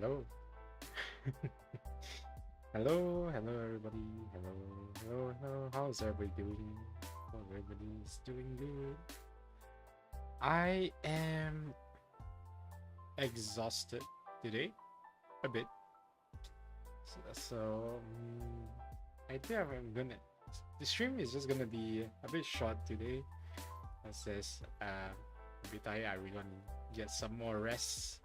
Hello. Hello, hello everybody. Hello, hello, hello. How's everybody doing? Hope everybody's doing good. I am exhausted today, a bit. So, I think I'm gonna. The stream is just gonna be a bit short today. It says a bit tired. I really want to get some more rest.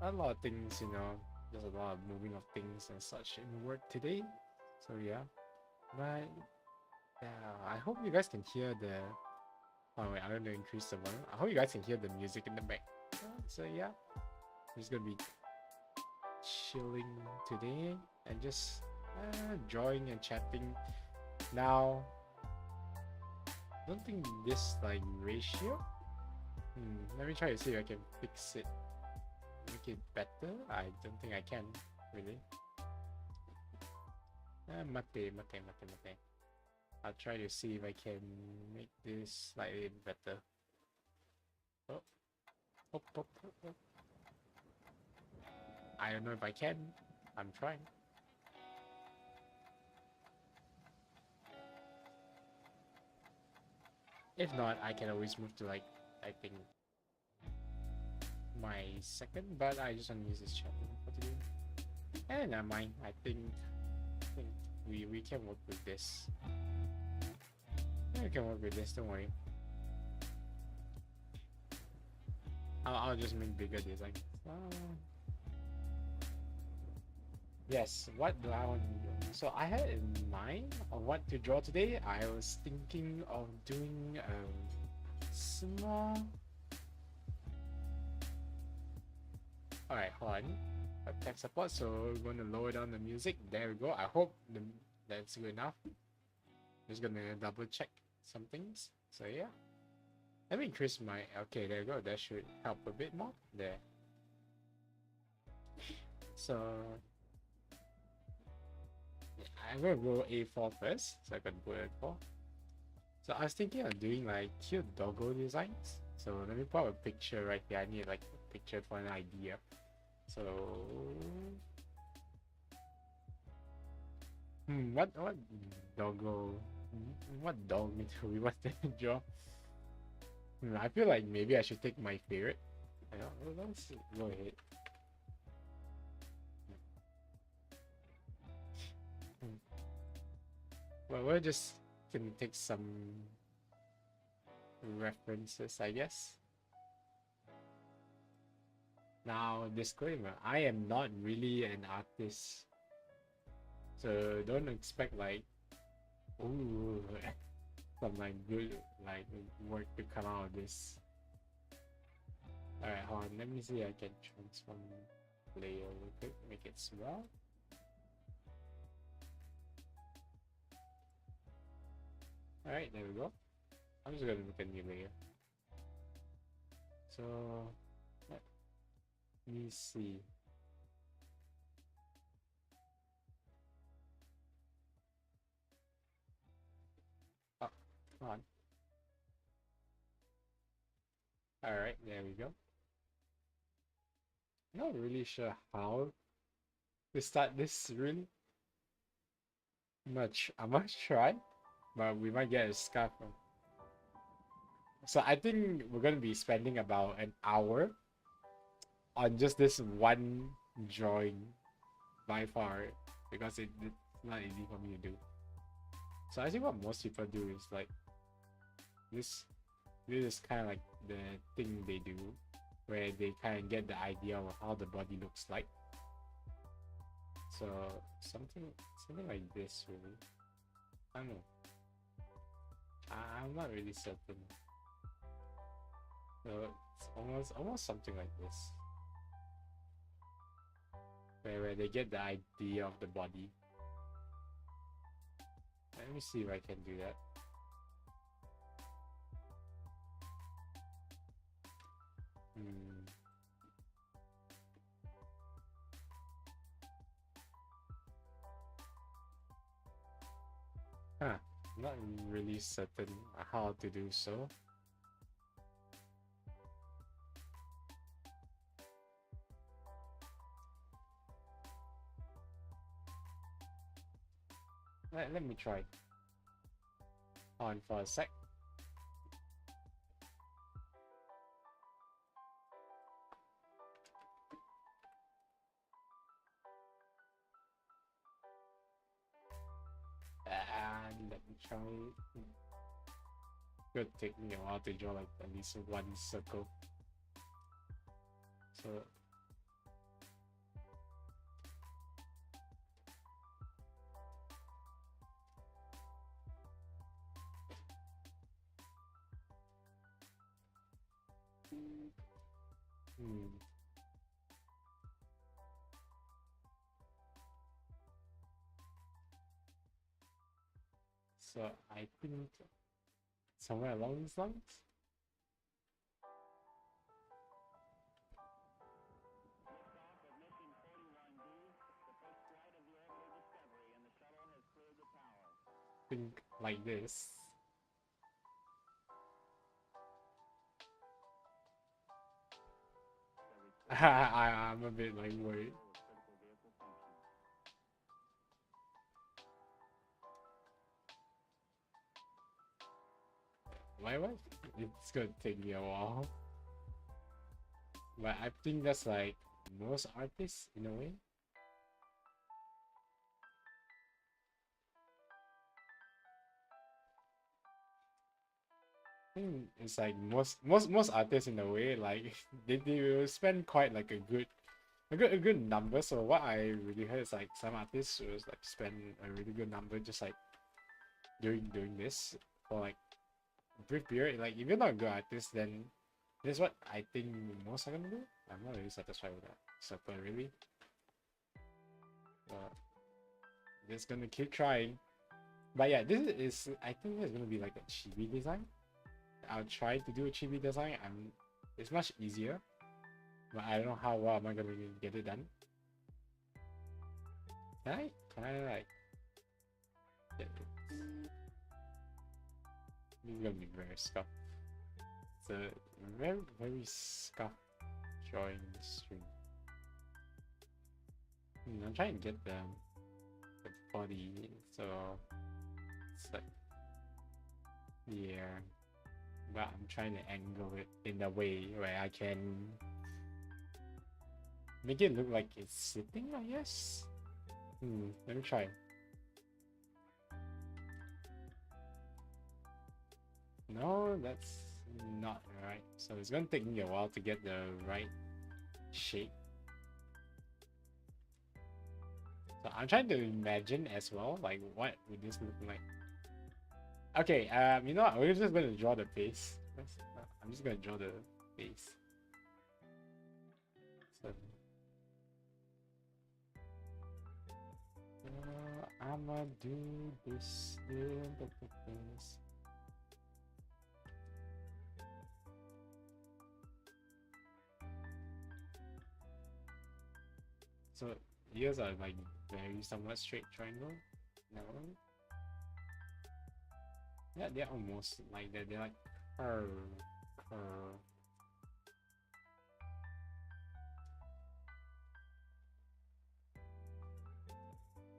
A lot of things, there's a lot of moving of things and such in work today. So yeah, but yeah, I hope you guys can hear the. Oh wait, I'm gonna increase the volume. I hope you guys can hear the music in the back. So yeah, I'm just gonna be chilling today and just enjoying and chatting. Now, don't think this like ratio. Let me try to see if I can fix it, make it better. I don't think I can really. Mate. I'll try to see if I can make this slightly better. Oh, oh. I don't know if I can. I'm trying. If not, I can always move to like, I think, my second, but I just want to use this channel for today. And never mind. I think we can work with this. Yeah, we can work with this. Don't worry. I'll just make bigger design. Yes. What do I want to do? So I had in mind on what to draw today. I was thinking of doing a small. Alright, hold on. Tech support, so we're gonna lower down the music. There we go. I hope that's good enough. Just gonna double check some things. So yeah. Let me increase my. Okay, there you go. That should help a bit more. There. So I'm gonna go A4 first, so I can put A4. So I was thinking of doing like cute doggo designs. So let me put a picture right here. I need like a picture for an idea. So what doggo? What dog do we want to draw? I feel like maybe I should take my favorite. Let's go ahead. Well, we're just gonna take some references, I guess. Now, disclaimer, I am not really an artist. So don't expect like, ooh, some like good like work to come out of this. Alright, hold on, let me see if I can transform layer real quick, make it small. Alright, there we go. I'm just gonna make a new layer. So let me see. Oh, come on. Alright, there we go. Not really sure how to start this really much. I must try, but we might get a scarf. So I think we're gonna be spending about an hour on just this one drawing by far, because it's not easy for me to do. So I think what most people do is like this is kind of like the thing they do, where they kind of get the idea of how the body looks like. So something like this really. I don't know. I'm not really certain. So it's almost something like this, where they get the idea of the body. Let me see if I can do that. Not really certain how to do so. Let me try. On for a sec. And let me try. Could take me a while to draw like at least one circle. So so I think somewhere along these lines. Think like this. I'm a bit like worried. Why? It's gonna take me a while. But I think that's like most artists in a way. I think it's like most artists in a way, like they will spend quite like a good number. So what I really heard is like some artists will like spend a really good number just like doing this for like a brief period. Like if you're not a good artist, then this is what I think most are gonna do. I'm not really satisfied with that circle really. But just gonna keep trying. But yeah, this is I think it's gonna be like a chibi design. I'll try to do a chibi design. It's much easier, but I don't know how well am I gonna get it done. Can I like get it? This is gonna be very scuff. It's a very scuff drawing stream. I'm trying to get the body, so it's like yeah. But I'm trying to angle it in a way where I can make it look like it's sitting, I guess. Let me try. No, that's not right. So it's gonna take me a while to get the right shape. So I'm trying to imagine as well, like what would this look like? Okay, you know what? We're just gonna draw the face. I'm just gonna draw the face. So, I'ma do this little things. So ears are like very somewhat straight triangle. No. Yeah, they're almost like that. They're like curve.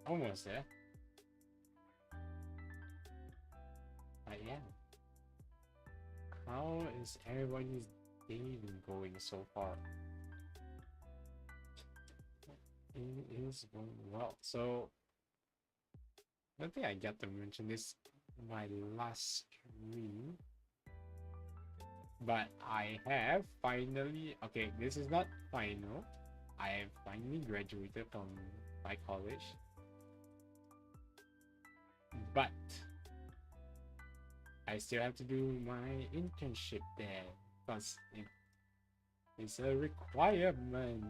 Almost there. But yeah. How is everybody's day going so far? It is going well. So I think I got to mention this in my last stream. But I have finally, okay, this is not final. I have finally graduated from my college. But I still have to do my internship there because it's a requirement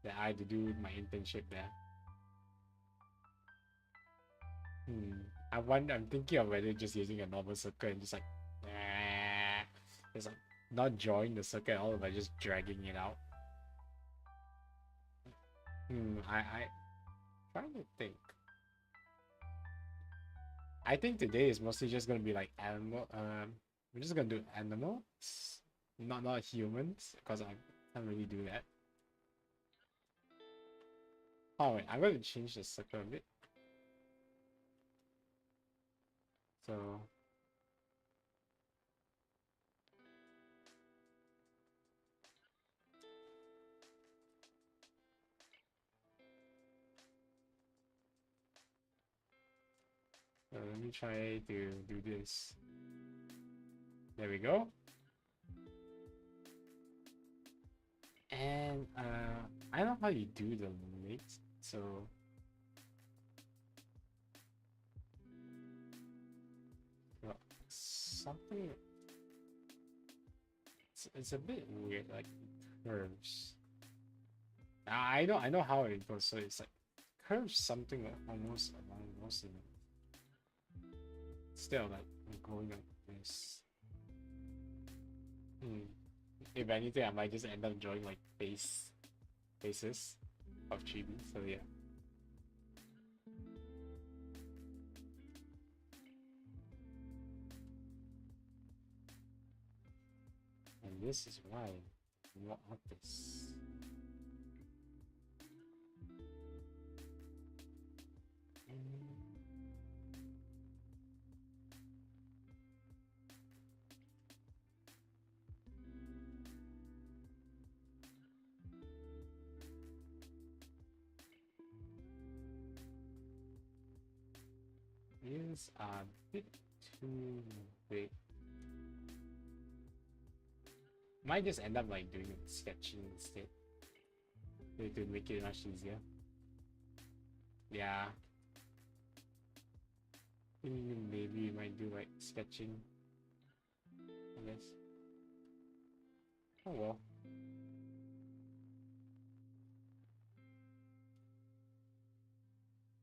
that I had to do my internship there. I'm thinking of whether just using a normal circle and just like just like not drawing the circle at all, but just dragging it out. I trying to think. I think today is mostly just gonna be like animal. We're just gonna do animals, not humans, because I can't really do that. Oh wait, I'm gonna change the circle a bit. So let me try to do this. There we go. And I know how you do the legs, so well, something it's a bit weird, like curves. I know how it goes, so it's like curves something like almost along most of it. Still like going like this. If anything, I might just end up drawing like faces of chibi. So yeah. And this is why I want this. These are a bit too big. Might just end up like doing sketching instead to make it much easier. Yeah. Maybe we might do like sketching, I guess. Oh well.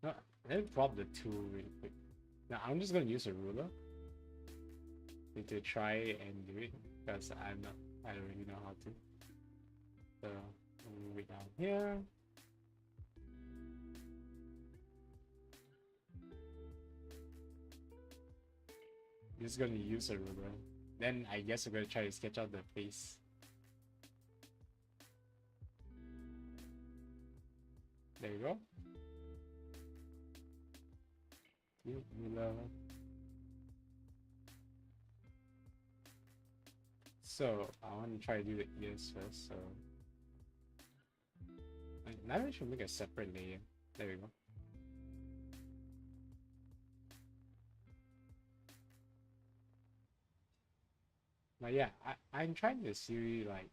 No, let me prop the tool really quick. Now I'm just gonna use a ruler to try and do it because I don't really know how to. So I'll move it down here. Just gonna use a ruler. Then I guess I'm gonna try to sketch out the face. There you go. Ruler. So I want to try to do the ears first. So now we should make a separate layer. There we go. But yeah, I'm trying to see like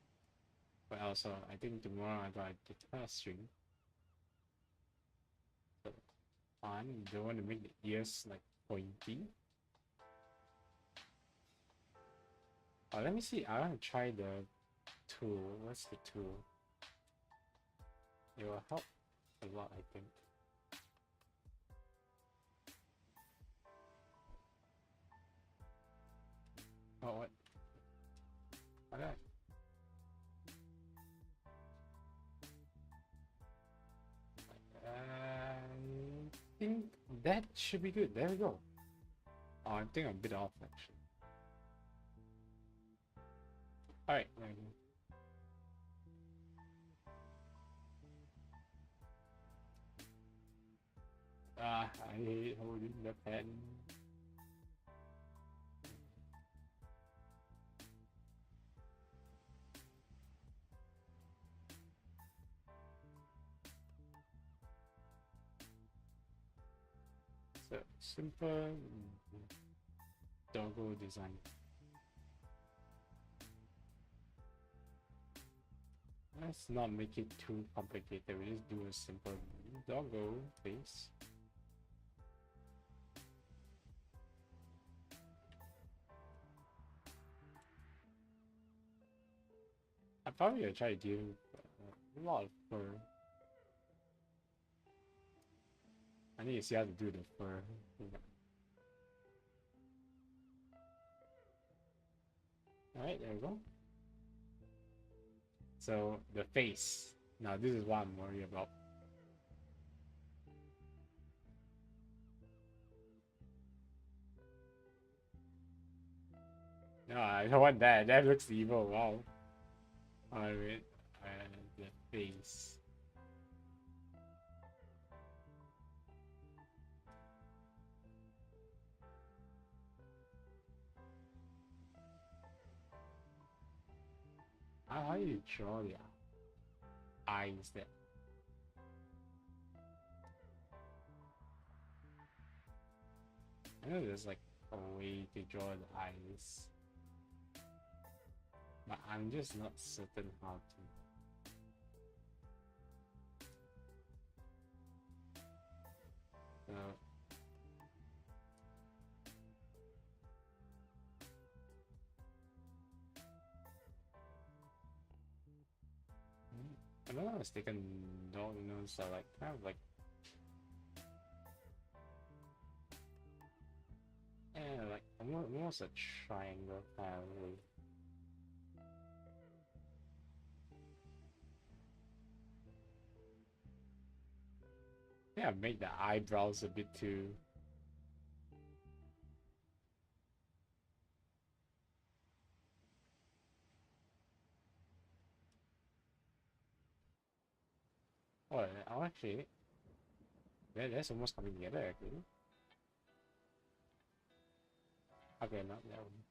what else. I think tomorrow I got a guitar string. So fun. Don't want to make the ears like pointy. Oh, let me see. I want to try the tool. What's the tool? It will help a lot, I think. Oh, what? Okay. I think that should be good. There we go. Oh, I think I'm a bit off actually. Alright, there we go. I hate holding the pen. So simple doggo design. Let's not make it too complicated. We just do a simple doggo face. I probably gonna try to do a lot of fur. I need to see how to do the fur. Alright, there we go. So the face. Now this is what I'm worried about. No, I don't want that. That looks evil. Wow. Alright, the face. how do you draw the eyes there? I know there's like a way to draw the eyes, but I'm just not certain how to. So if I'm not mistaken, dog nose are like kind of like, yeah, like almost a triangle kind of way. Yeah, make the eyebrows a bit too. Oh, actually, yeah, that's almost coming together. Actually, okay, not that one.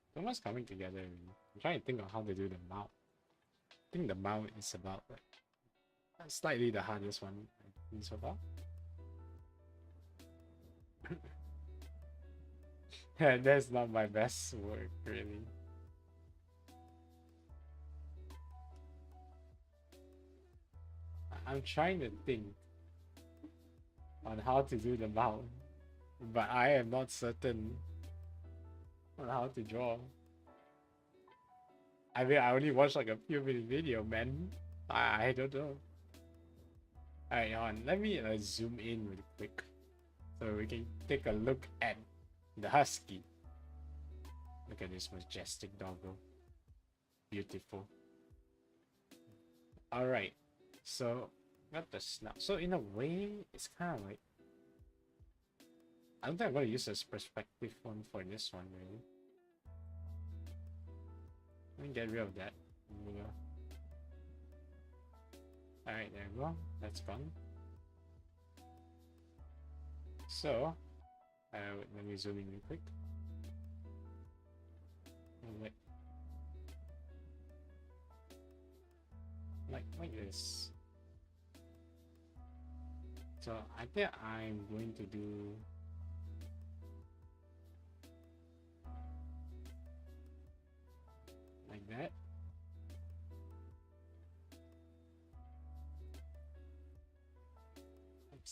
It's almost coming together. Really. I'm trying to think of how to do the mouth. I think the mouth is about like slightly the hardest one I think so far. Yeah, that's not my best work, really. I'm trying to think on how to do the mouth, but I am not certain on how to draw. I mean, I only watched like a few minute video, man. I don't know. Alright, on. Let me zoom in really quick so we can take a look at the husky. Look at this majestic doggo. Beautiful. Alright, so got the snout. So in a way, it's kind of like, I don't think I'm going to use this perspective one for this one, really. Let me get rid of that. Alright, there we go. That's gone. So, let me zoom in real quick. Oh, wait. Like this. So I think I'm going to do like that.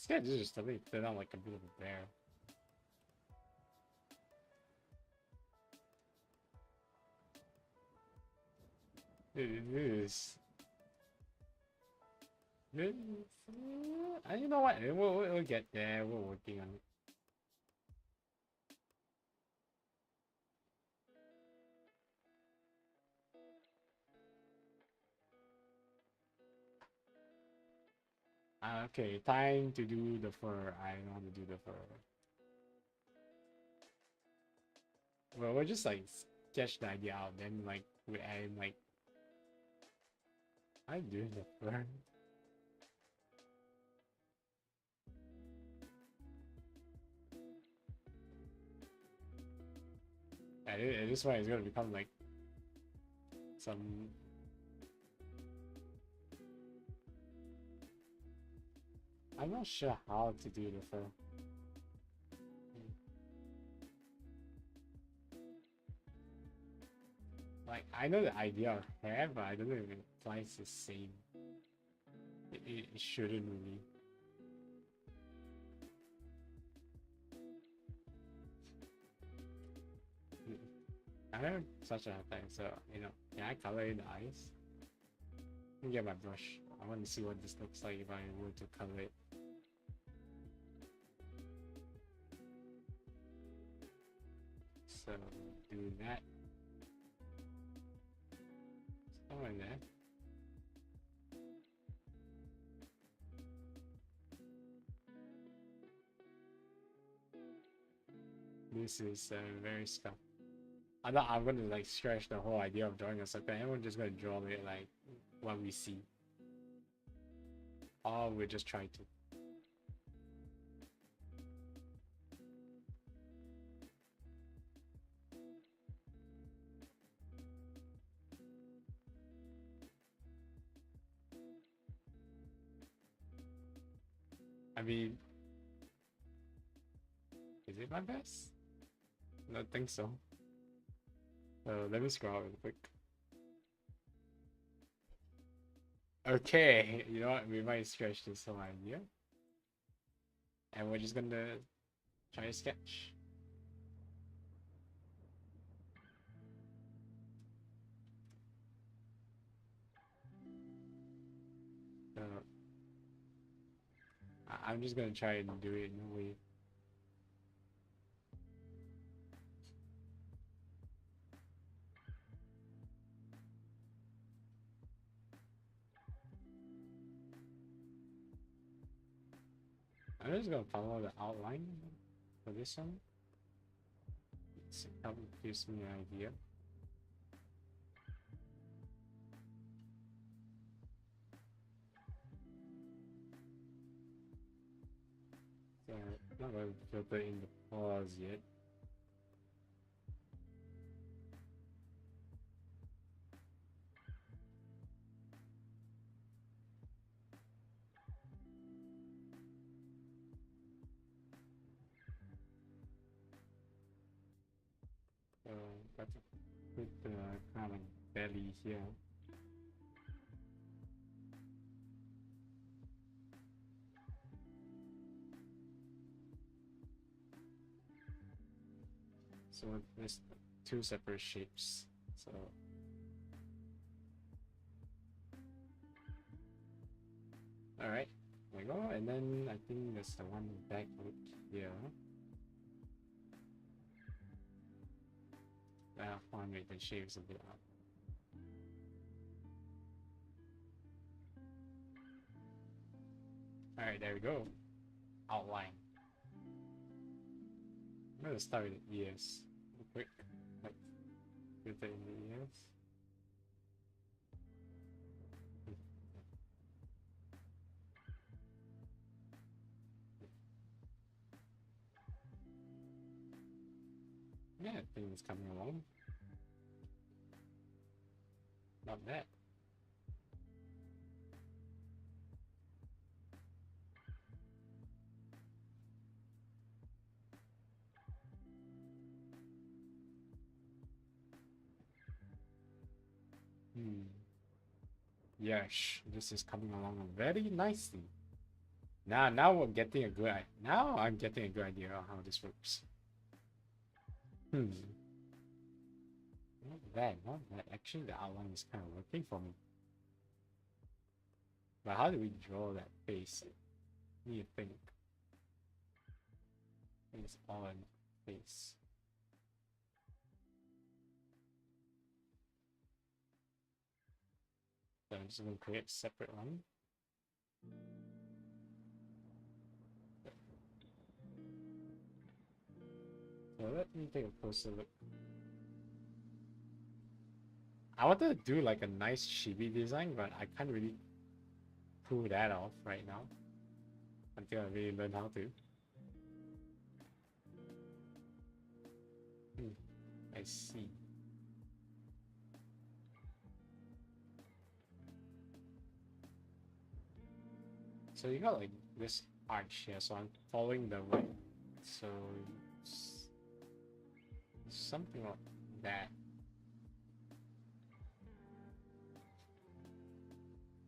Yeah, this is just a bit turn out like a bit of a bear. You know what? We'll get there. We're working on it. Okay, time to do the fur. I know how to do the fur. Well, we'll just like sketch the idea out, then like we add like I do the fur. At this point, it's gonna become like some. I'm not sure how to do the fur. Like, I know the idea of hair, but I don't know if it applies the same. It shouldn't really. I have such a hard time, so, you know, can I color in the eyes? Let me get my brush. I want to see what this looks like if I were to color it. So, do that. Somewhere there. This is very Scuff. I'm gonna like scratch the whole idea of drawing a circle. Everyone's just gonna draw it like what we see. or we're just trying to. I mean, is it my best? I don't think so. Let me scroll real quick. Okay, you know what? We might stretch this whole idea. And we're just gonna try to sketch. So, I'm just gonna try and do it in a way. I'm just gonna follow the outline for this one. It gives me an idea. So I'm not going to filter in the pause yet. So got to put the kind of belly here. So there's two separate shapes. So all right, there we go. And then I think there's the one back here. One with the shapes a bit up. All right, there we go. Outline. I'm gonna start with the ears. Real quick, like filter in the ears. Yeah, I think it's coming along. Not bad. Yeah, this is coming along very nicely. Now we're getting a good. Now I'm getting a good idea of how this works. Not bad, not bad. Actually, the outline is kind of working for me. But how do we draw that face? What do you think? I think it's all in face. So I'm just going to create a separate one. So let me take a closer look. I wanted to do like a nice chibi design, but I can't really pull that off right now until I really learn how to. I see. So you got like this arch here, so I'm following the way. So something like that.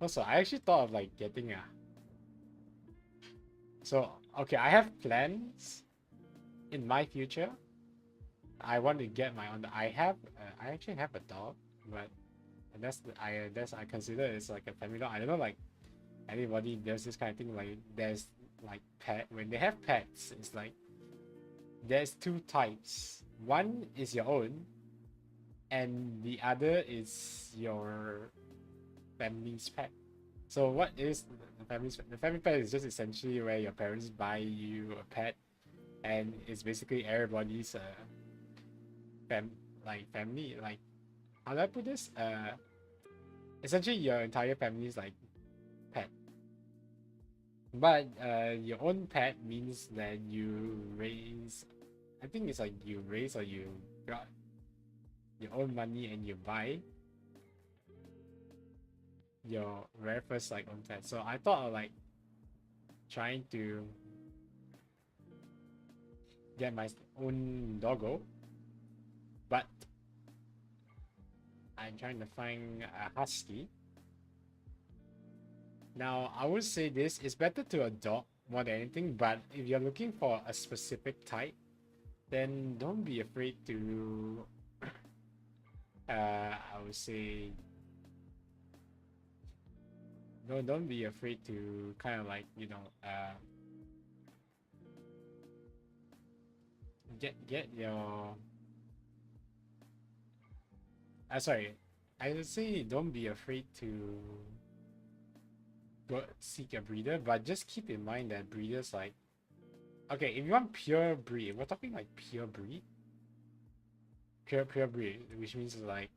Also, I actually thought of like getting a. So okay, I have plans in my future. I want to get my own. I actually have a dog, but I consider it's like a family dog. I don't know like anybody does this kind of thing. Like there's like pet when they have pets. It's like there's two types. One is your own, and the other is your family's pet. So what is the family's pet? The family pet is just essentially where your parents buy you a pet, and it's basically everybody's family. Like how do I put this? Essentially your entire family's like pet. But your own pet means that you raise. I think it's like you raise or you got your own money and you buy your very first like own pet. So I thought of like trying to get my own doggo, but I'm trying to find a husky. Now I would say this is better to adopt more than anything, but if you're looking for a specific type, then don't be afraid to I would say don't be afraid to kind of like, you know, get your sorry, I would say don't be afraid to go seek a breeder, but just keep in mind that breeders like, okay, if you want pure breed, we're talking like pure breed, pure breed, which means like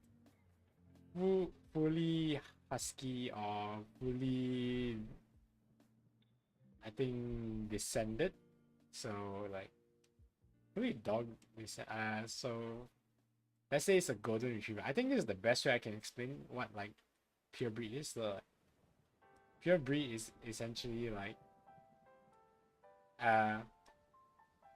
fully husky or fully, I think, descended. So like fully dog so let's say it's a golden retriever. I think this is the best way I can explain what like pure breed is. The pure breed is essentially like uh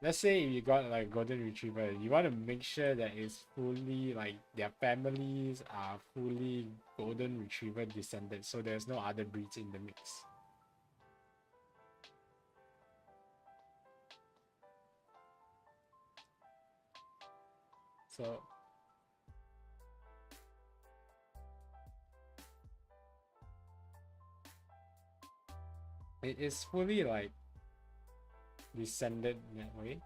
let's say if you got like a golden retriever, you want to make sure that it's fully like their families are fully golden retriever descended, so there's no other breeds in the mix. So it is fully like descended in that way.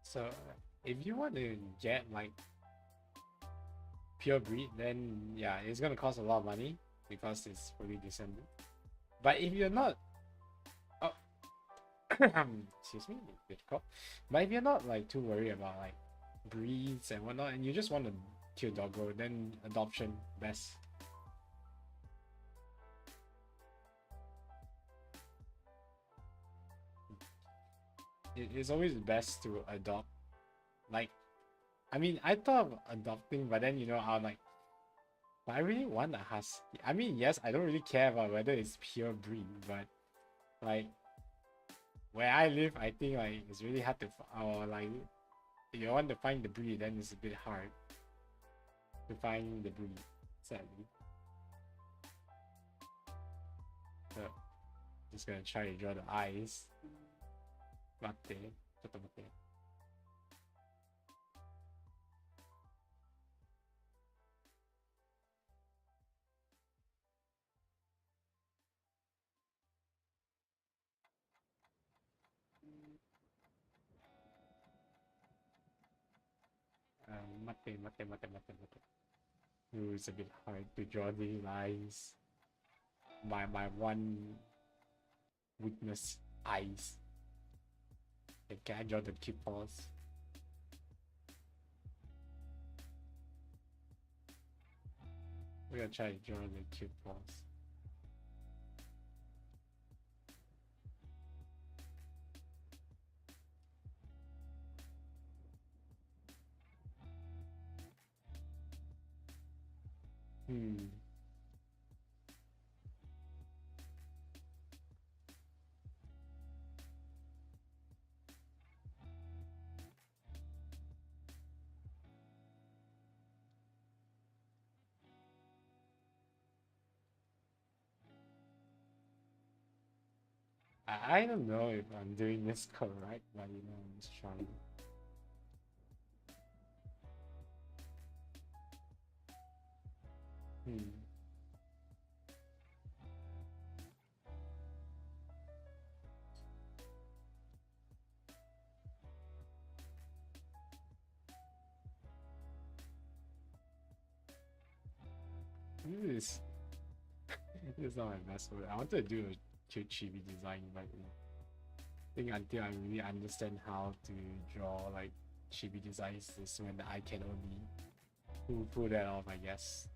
So if you want to get like pure breed, then yeah, it's gonna cost a lot of money because it's fully descended. But if you're not, oh, excuse me, difficult. But if you're not like too worried about like breeds and whatnot, and you just want to kill doggo, then adoption best. It's always best to adopt. Like, I mean, I thought of adopting, but then you know, I'm like, but I really want a husky. I mean, yes, I don't really care about whether it's pure breed, but like where I live, I think like it's really hard to, or like if you want to find the breed, then it's a bit hard to find the breed, sadly. So just gonna try to draw the eyes. Mate, ちょっと待って。待って。Ooh, it's a bit hard to draw the lines. My one weakness, eyes. I can't draw the cute paws. We're gonna try to draw the cute paws. I don't know if I'm doing this correct, but you know, I'm just trying. This is not my best word. I wanted to do a cute chibi design, but I think until I really understand how to draw like chibi designs is when I can only pull that off, I guess.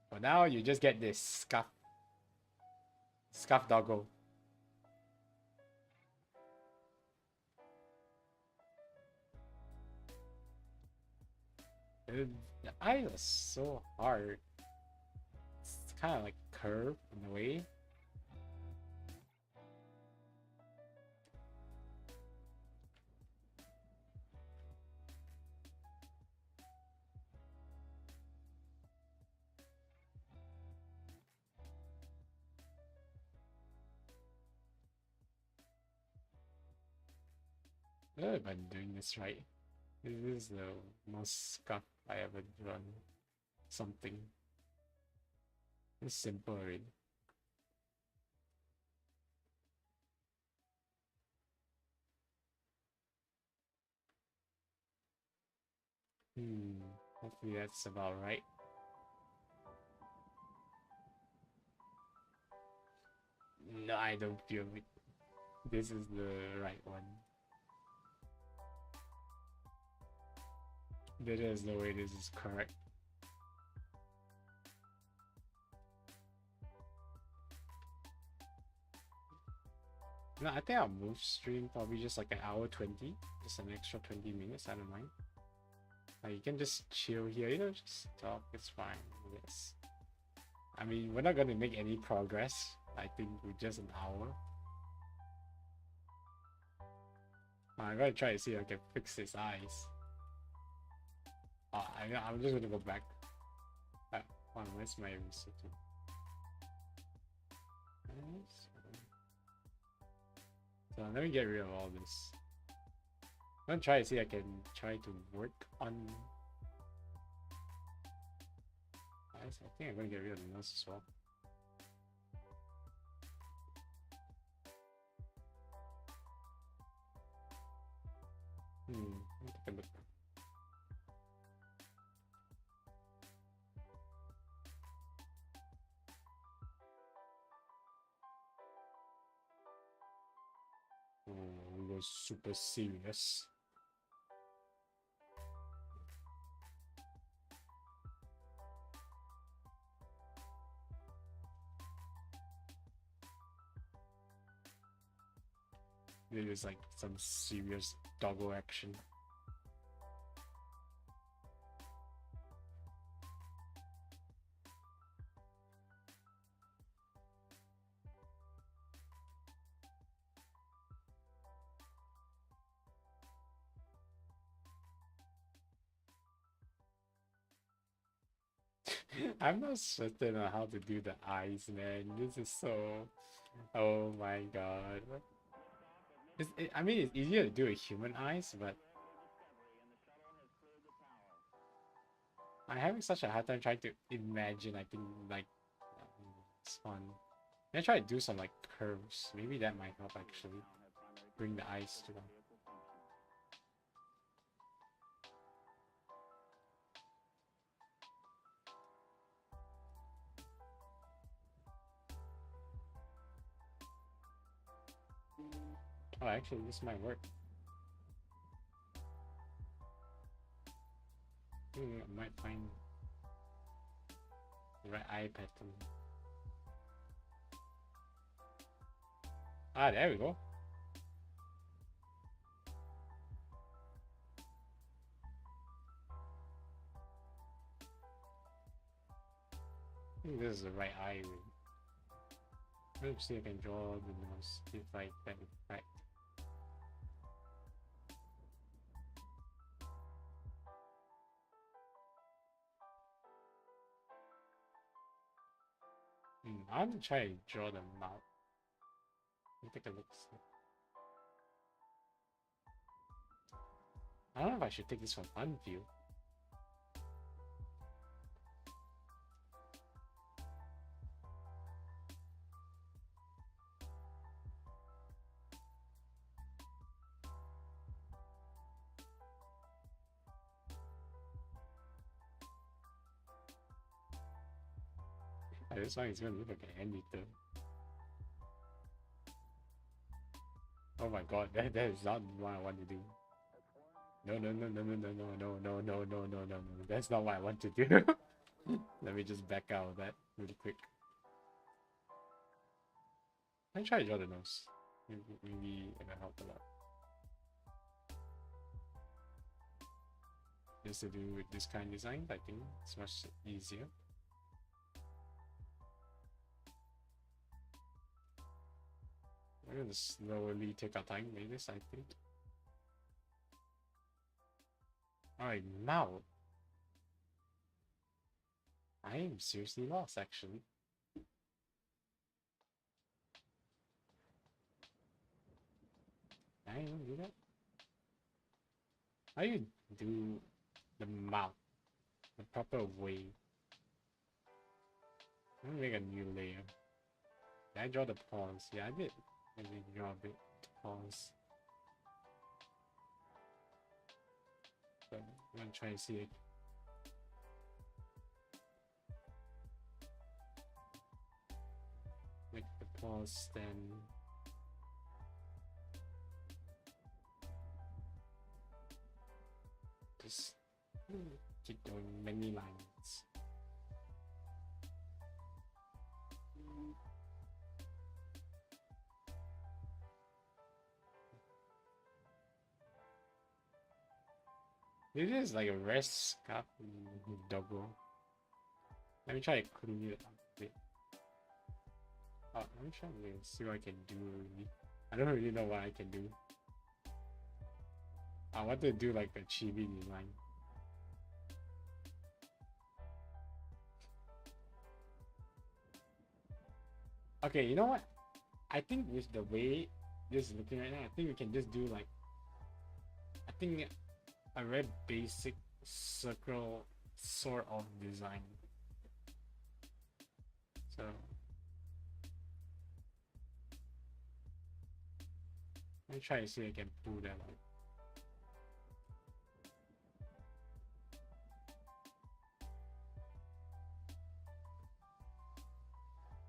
For now, you just get this Scuff doggo. Dude, the eyes are so hard. It's kind of like curved in a way. I don't know if I'm doing this right. This is the most Scuff I ever drawn. Something. It's simple already. Hopefully that's about right. No, I don't feel it. This is the right one. There is no way this is correct. No, I think I'll move stream probably just like an hour 20. Just an extra 20 minutes, I don't mind. Like, you can just chill here, you know, just talk, it's fine, yes. I mean, we're not gonna make any progress, I think, with just an hour. I'm gonna try to see if I can fix his eyes. I'm just gonna go back. Where's my research? So let me get rid of all this. I'm gonna try to see if I can try to work on eyes. I think I'm gonna get rid of the nose as well. Let me take a look. We go super serious. It is like some serious doggo action. I'm not certain on how to do the eyes, man. This is so... Oh my god. I mean, it's easier to do a human eyes, but I'm having such a hard time trying to imagine. I think, like, it's fun. I'm gonna try to do some, like, curves. Maybe that might help, actually. Bring the eyes to them. Oh, actually, this might work. I might find the right eye pattern. Ah, there we go. I think this is the right eye. Let's see if I can draw the nose, if I can right. I'm gonna try to draw the mouth. Let me take a look. I don't know if I should take this from one view. This one is gonna look like an anteater. Oh my god, that is not what I want to do. No, no, no, no, no, no, no, no, no, no, no, no, no. That's not what I want to do. Let me just back out of that really quick. I try to draw the nose. Maybe it'll help a lot. Just to do with this kind of design, I think it's much easier. We're gonna slowly take our time with this, I think. Alright, now I am seriously lost actually. I don't do that. How do you do the mouth the proper way? I'm gonna make a new layer. Did I draw the paws? Yeah, I did. Maybe draw a bit paws. So I'm gonna try and see it. Make the paws then. Just keep doing many lines. It is like a rest scarf double. Let me try to clean it up a bit. Oh, let me try to see what I can do really. I don't really know what I can do. I want to do like a chibi design. Okay, you know what? I think with the way this is looking right now, I think we can just do like, I think a very basic circle sort of design. So let me try to see if I can pull that out.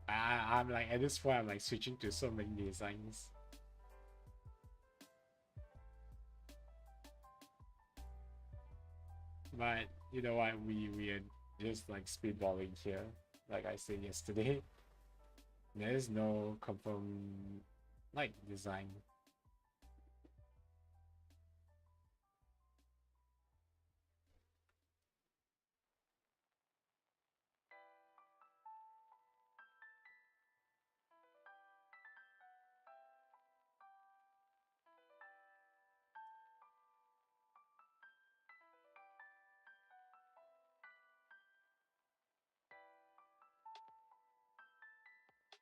I'm like, at this point I'm like switching to so many designs. But you know what, we are just like speedballing here, like I said yesterday. There's no confirmed like design.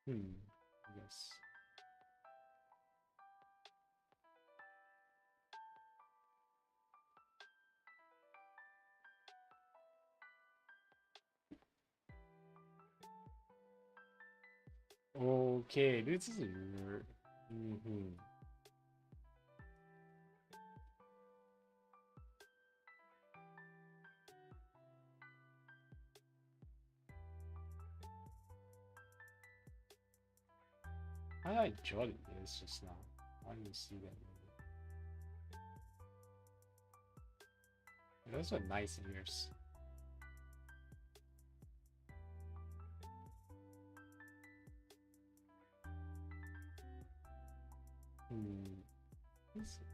Yes. Okay, this is I enjoyed this just now. I didn't see that movie. Those are nice ears. Let's see.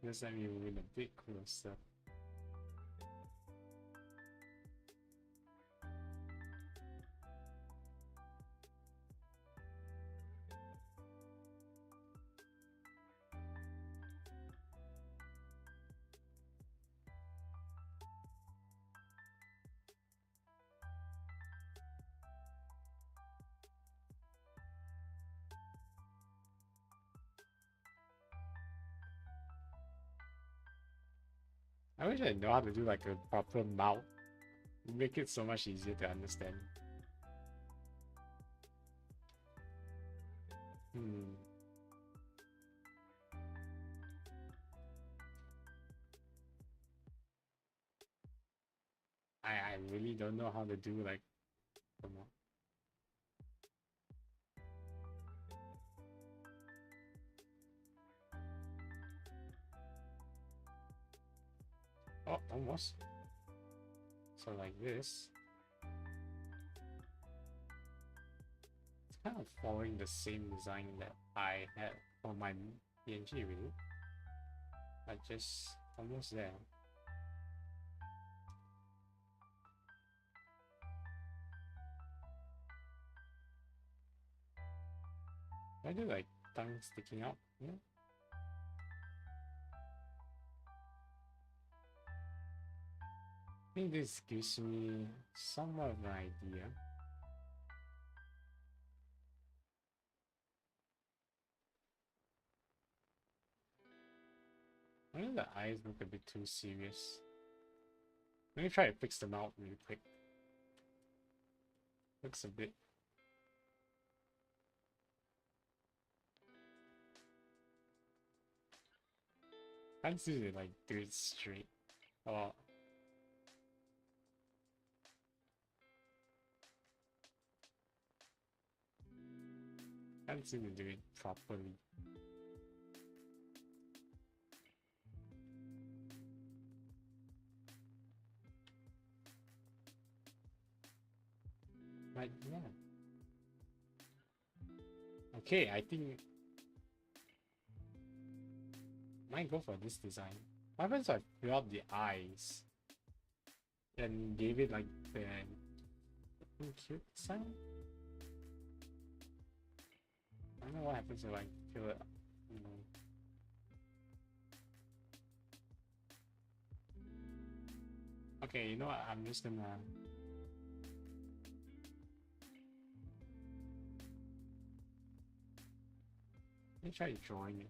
Let's let me move a bit closer. I wish I know how to do like a proper mouth. Make it so much easier to understand. I really don't know how to do like the mouth. Oh, almost. So like this. It's kind of following the same design that I had for my PNG really. But just almost there. I do like tongue sticking out, yeah. I think this gives me somewhat of an idea. I think the eyes look a bit too serious. Let me try to fix them out really quick. Looks a bit. Can't see it like do it straight. Oh. Can't seem to do it properly. But yeah. Okay, I think might go for this design. What happens if I fill out the eyes and gave it like the cute design? I don't know what happens if I fill it up. Okay, you know what? I'm just gonna. Let me try drawing it.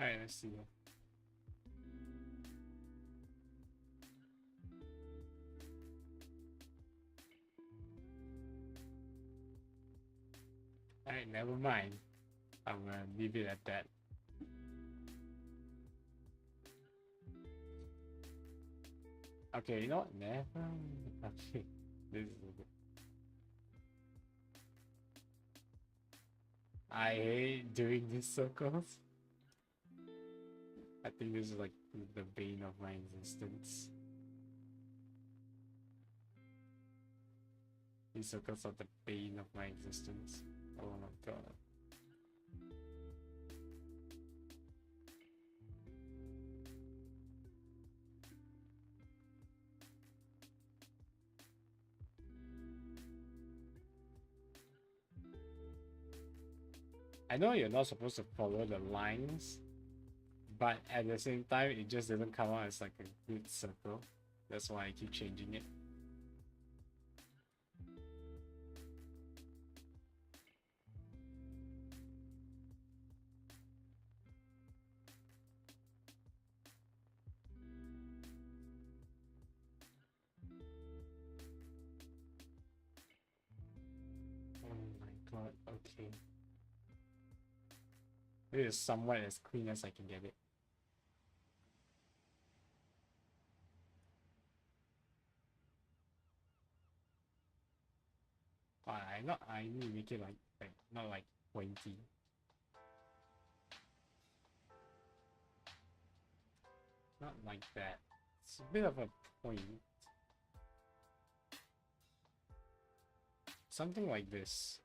Alright, let's see. Alright, never mind. I'm gonna leave it at that. Okay, you know what? Never. Okay, this is a bit. I hate doing these circles. I think this is like the bane of my existence. These circles are the bane of my existence. Oh my god. I know you're not supposed to follow the lines, but at the same time, it just doesn't come out as like a good circle. That's why I keep changing it. Oh my god, okay. This is somewhat as clean as I can get it. I need to make it like not like pointy. Not like that. It's a bit of a point. Something like this.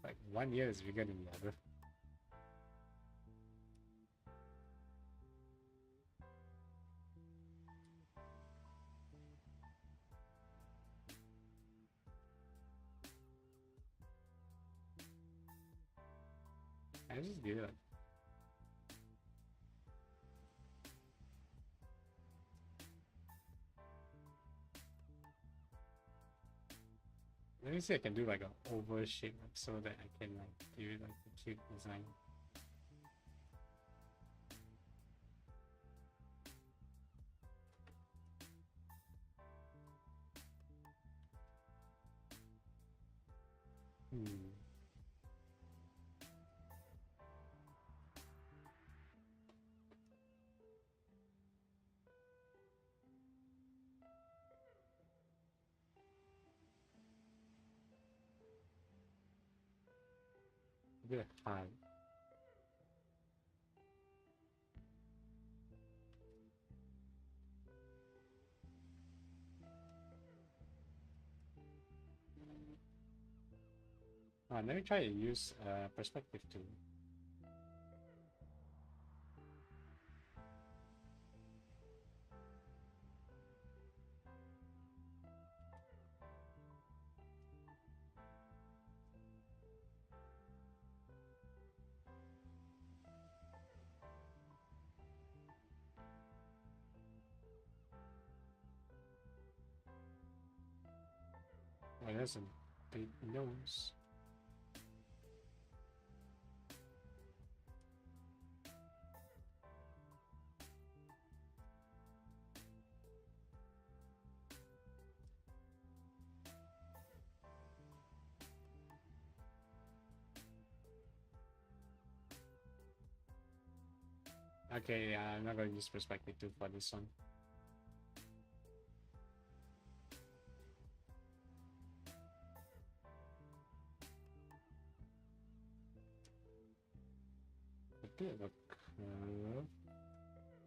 Like one ear is bigger than the other. I just did it. Let me see if I can do like an oval shape so that I can like do it like a cute design. A bit hard. Let me try to use perspective too. Oh, there's a big nose. Okay, I'm not gonna use perspective 2 for this one. A bit of a curve.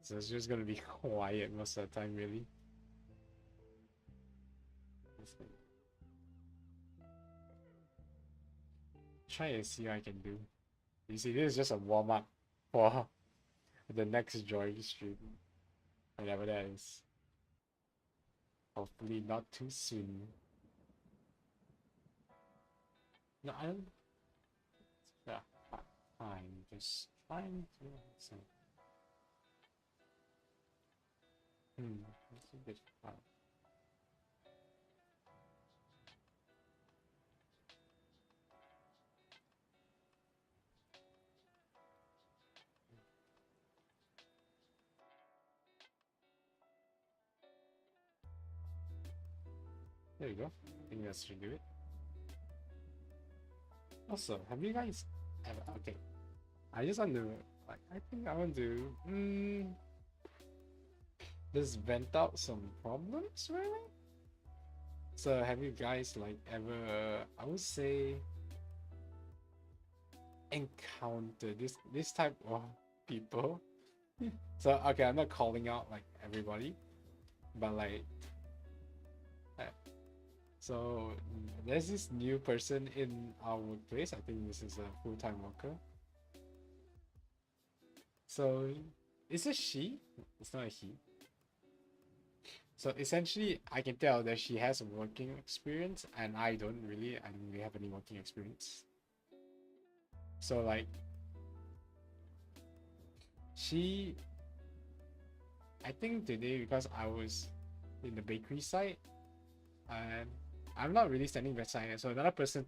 So it's just gonna be quiet most of the time, really. Try and see what I can do. You see, this is just a warm up for the next drawing stream. Whatever that is. Hopefully not too soon. No, I don't. Yeah, fine. Just trying to. So. It's a bit hard. There you go. I think that should do it. Also, have you guys ever? Okay, I just want to like. I think I want to just vent out some problems, really. So, have you guys like ever? I would say encountered this type of people. So, okay, I'm not calling out like everybody, but like. So there's this new person in our workplace. I think this is a full-time worker. So it's a she. It's not a he. So essentially, I can tell that she has a working experience, and I don't really. I don't really have any working experience. So like, she. I think today because I was in the bakery side, and I'm not really standing beside her. So another person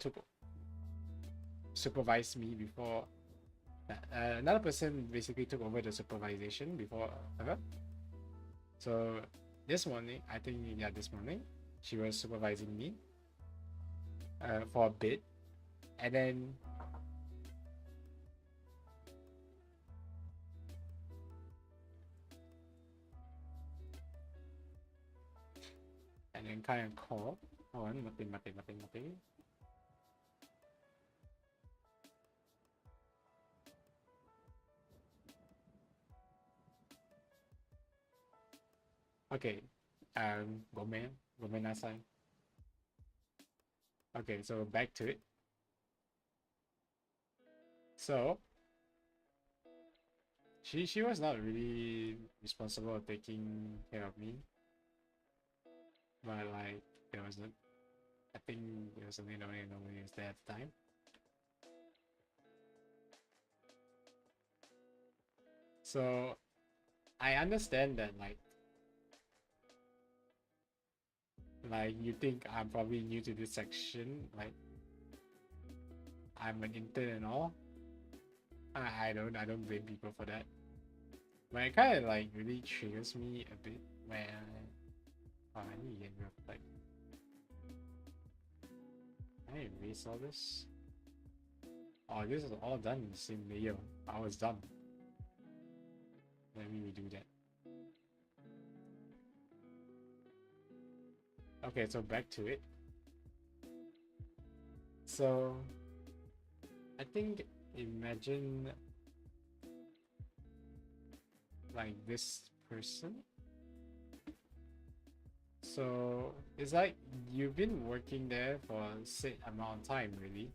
supervised me before. Another person basically took over the supervision before her. So this morning, I think this morning, she was supervising me for a bit, and then kind of call. Oh, mati. Okay, gomenasai. Okay, so back to it. So she was not really responsible for taking care of me, but like there was I think there was something nobody was there at the time. So I understand that like you think I'm probably new to this section, like I'm an intern and all. I don't blame people for that. But it kind of like really triggers me a bit when I need to get rid of like I need to erase all this. Oh, this is all done in the same layer. I was done. Let me redo that. Okay, so back to it. So I think imagine like this person. So it's like you've been working there for a set amount of time, really.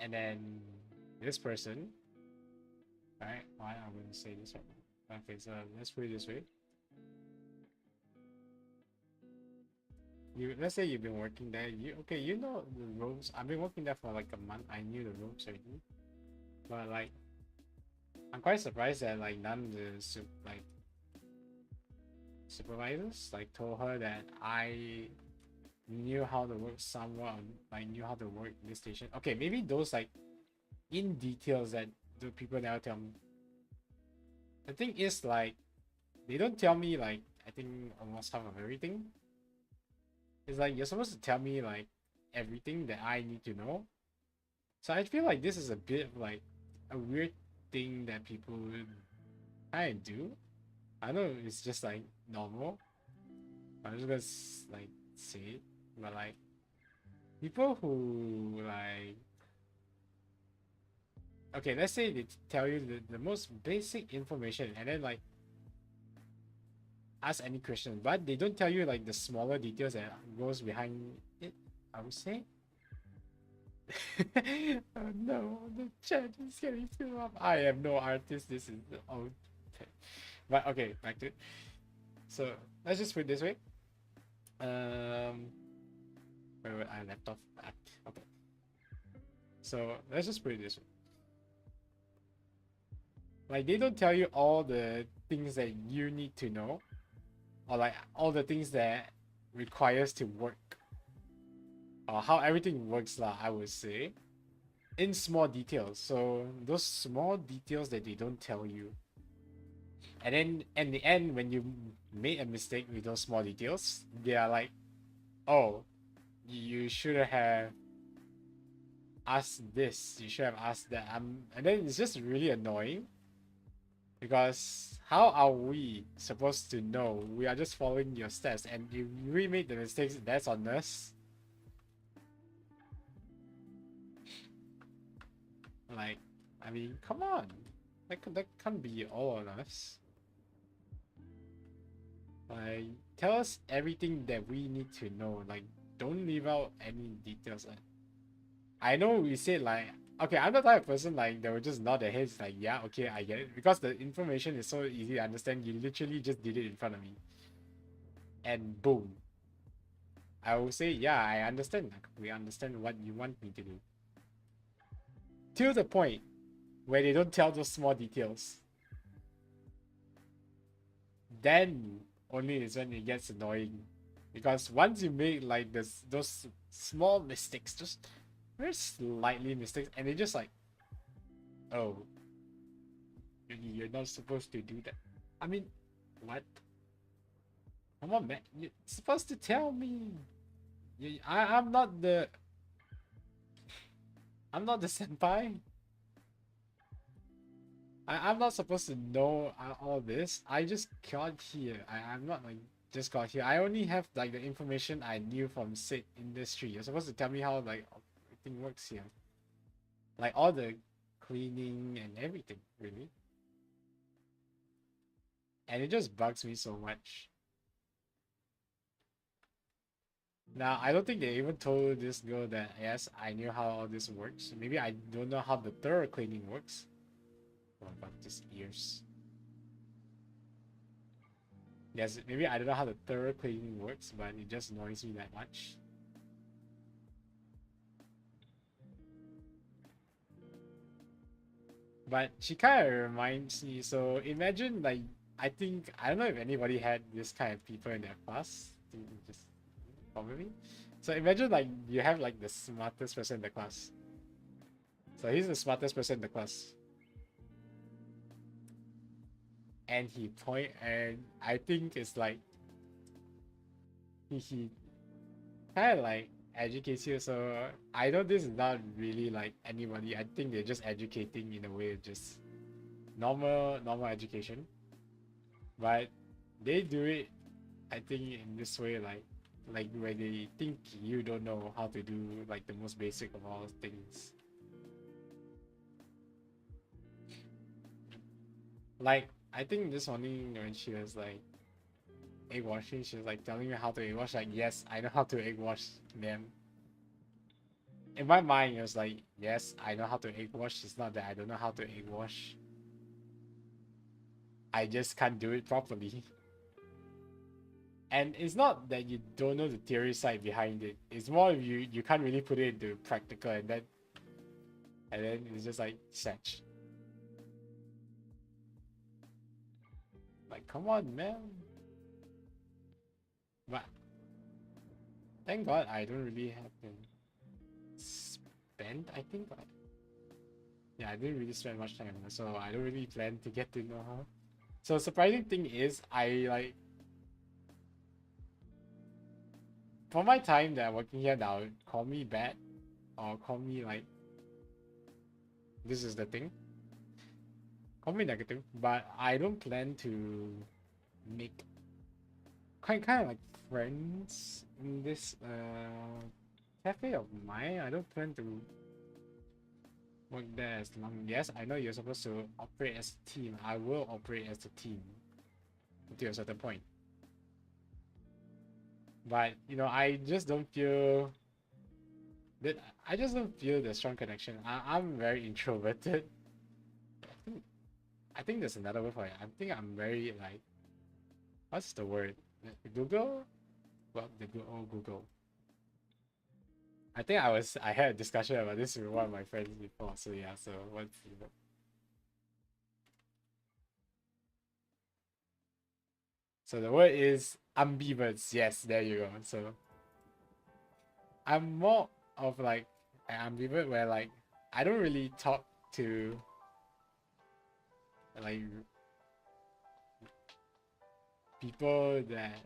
And then this person, right? Why I'm going to say this one. Okay, so let's put it this way. Let's say you've been working there. You know the ropes. I've been working there for like a month. I knew the ropes already, but like I'm quite surprised that like none of the supervisors like told her that I knew how to work somewhat, like knew how to work this station. Okay, maybe those like in details that the people never tell me. The thing is like they don't tell me like I think almost half of everything. It's like you're supposed to tell me like everything that I need to know. So I feel like this is a bit of like a weird thing that people kind of do. I know it's just like normal. I'm just gonna like say it, but like people who like okay, let's say they tell you the most basic information and then like ask any question, but they don't tell you like the smaller details that goes behind it, I would say. Oh no, the chat is getting filled up. I am no artist, this is the old. But okay, back to it. So let's just put it this way. Where I left off at. Okay. So let's just put it this way. Like they don't tell you all the things that you need to know, or like all the things that requires to work, or how everything works lah, I would say, in small details. So those small details that they don't tell you, and then in the end, when you made a mistake with those small details, they are like, "Oh, you should have asked this. You should have asked that." And then it's just really annoying because how are we supposed to know? We are just following your steps, and if we made the mistakes, that's on us. Like, I mean, come on, that can't be all on us. Like, tell us everything that we need to know. Like, don't leave out any details. I know we said like, okay, I'm the type of person like that would just nod their heads like, yeah, okay, I get it, because the information is so easy to understand. You literally just did it in front of me, and boom. I will say, yeah, I understand. We understand what you want me to do. To the point where they don't tell those small details. Then only is when it gets annoying. Because once you make like those small mistakes, just very slightly mistakes, and they just like, oh, you're not supposed to do that. I mean, what? Come on, man. You're supposed to tell me. I'm not the. I'm not the senpai. I'm not supposed to know all this. I just got here. I'm not like just got here. I only have like the information I knew from said industry. You're supposed to tell me how like everything works here. Like all the cleaning and everything, really. And it just bugs me so much. Now, I don't think they even told this girl that, yes, I knew how all this works. Maybe I don't know how the thorough cleaning works. Oh my god, these ears. Yes, maybe I don't know how the thorough cleaning works, but it just annoys me that much. But she kind of reminds me. So imagine like I think I don't know if anybody had this kind of people in their class. I think just probably. So imagine like you have like the smartest person in the class. So he's the smartest person in the class. And he point and I think it's like he kind of like educates you. So I know this is not really like anybody. I think they're just educating in a way, just normal education. But they do it, I think, in this way, like where they think you don't know how to do like the most basic of all things. Like I think this morning when she was like egg washing, she was like telling me how to egg wash. Like, yes, I know how to egg wash, ma'am. In my mind, it was like, yes, I know how to egg wash. It's not that I don't know how to egg wash. I just can't do it properly. And it's not that you don't know the theory side behind it. It's more you can't really put it into practical, and then it's just like such. Like, come on, man. But thank God I don't really have to spend. I think, yeah, I didn't really spend much time on her, so I don't really plan to get to know her. So surprising thing is, I like for my time that I'm working here now, call me bad or call me like this is the thing. Call me negative, but I don't plan to make kind of like friends in this cafe of mine. I don't plan to work there as long. Yes, I know you're supposed to operate as a team. I will operate as a team until a certain point. But you know, I just don't feel that. I just don't feel the strong connection. I'm very introverted. I think there's another word for it. I think I'm very like, what's the word? Google? Well, the Google. I think I had a discussion about this with one of my friends before. So yeah, so what's so the word is ambivert. Yes, there you go. So I'm more of like an ambivert where like I don't really talk to like people that